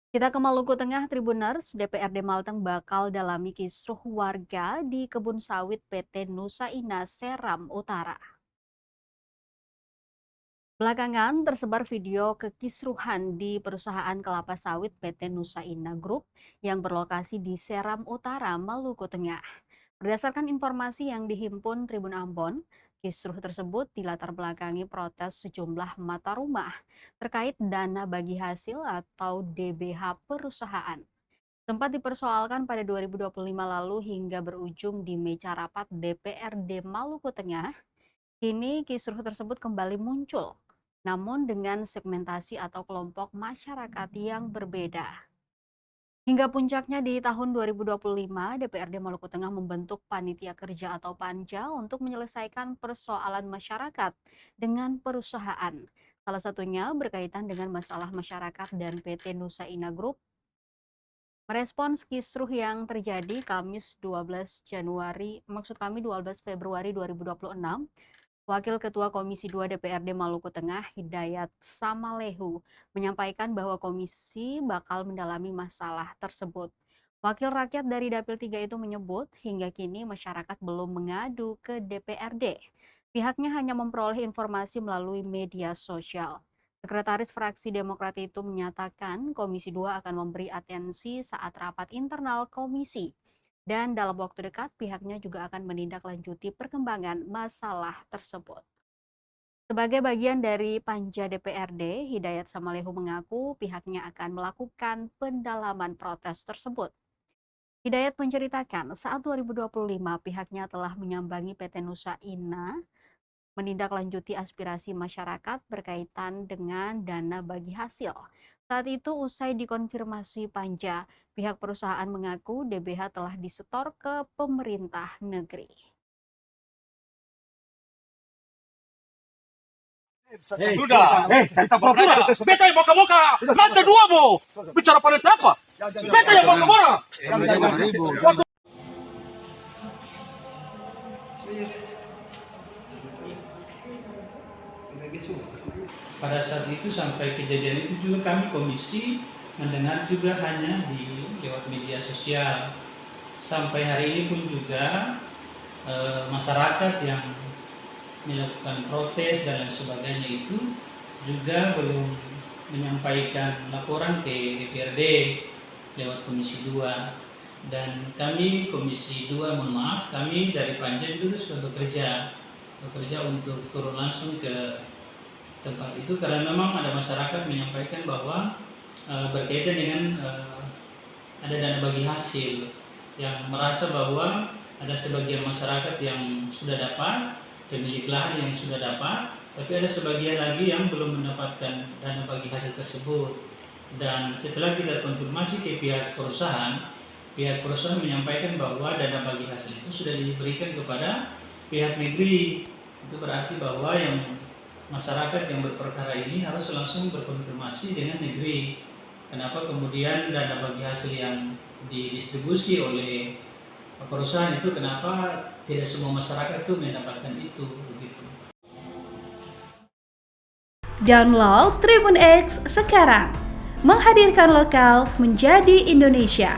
Kita ke Maluku Tengah, Tribuners, DPRD Malteng bakal dalami kisruh warga di kebun sawit PT Nusa Ina Seram Utara. Belakangan tersebar video kekisruhan di perusahaan kelapa sawit PT Nusa Ina Group yang berlokasi di Seram Utara, Maluku Tengah. Berdasarkan informasi yang dihimpun Tribun Ambon, kisruh tersebut dilatar belakangi protes sejumlah mata rumah terkait dana bagi hasil atau DBH perusahaan. Sempat dipersoalkan pada 2025 lalu hingga berujung di meja rapat DPRD Maluku Tengah, kini kisruh tersebut kembali muncul, namun dengan segmentasi atau kelompok masyarakat yang berbeda. Hingga puncaknya di tahun 2025, DPRD Maluku Tengah membentuk Panitia Kerja atau Panja untuk menyelesaikan persoalan masyarakat dengan perusahaan. Salah satunya berkaitan dengan masalah masyarakat dan PT Nusa Ina Group. Merespons kisruh yang terjadi Kamis 12 Februari 2026, Wakil Ketua Komisi 2 DPRD Maluku Tengah Hidayat Samalehu menyampaikan bahwa komisi bakal mendalami masalah tersebut. Wakil rakyat dari Dapil 3 itu menyebut hingga kini masyarakat belum mengadu ke DPRD. Pihaknya hanya memperoleh informasi melalui media sosial. Sekretaris Fraksi Demokrat itu menyatakan Komisi 2 akan memberi atensi saat rapat internal komisi. Dan dalam waktu dekat pihaknya juga akan menindaklanjuti perkembangan masalah tersebut. Sebagai bagian dari Panja DPRD, Hidayat Samalehu mengaku pihaknya akan melakukan pendalaman protes tersebut. Hidayat menceritakan saat 2025 pihaknya telah menyambangi PT Nusa Ina menindaklanjuti aspirasi masyarakat berkaitan dengan dana bagi hasil. Saat itu usai dikonfirmasi Panja, pihak perusahaan mengaku DBH telah disetor ke pemerintah negeri. Sudah, kita pura-pura. Beta yang moka-moka, lantai dua mau bicara pada siapa? Beta yang moka-moka. Pada saat itu sampai kejadian itu juga kami komisi mendengar juga hanya lewat media sosial. Sampai hari ini pun juga masyarakat yang melakukan protes dan lain sebagainya itu juga belum menyampaikan laporan ke DPRD lewat Komisi 2. Dan kami Komisi 2, mohon maaf, kami dari Panja juga sudah bekerja untuk turun langsung ke tempat itu karena memang ada masyarakat menyampaikan bahwa berkaitan dengan ada dana bagi hasil yang merasa bahwa ada sebagian masyarakat yang sudah dapat, pemilik lahan yang sudah dapat, tapi ada sebagian lagi yang belum mendapatkan dana bagi hasil tersebut. Dan setelah kita konfirmasi ke pihak perusahaan menyampaikan bahwa dana bagi hasil itu sudah diberikan kepada pihak negeri. Itu berarti bahwa yang masyarakat yang berperkara ini harus langsung berkonfirmasi dengan negeri. Kenapa kemudian dana bagi hasil yang didistribusi oleh perusahaan itu kenapa tidak semua masyarakat itu mendapatkan itu begitu. Download Tribun X sekarang, menghadirkan lokal menjadi Indonesia.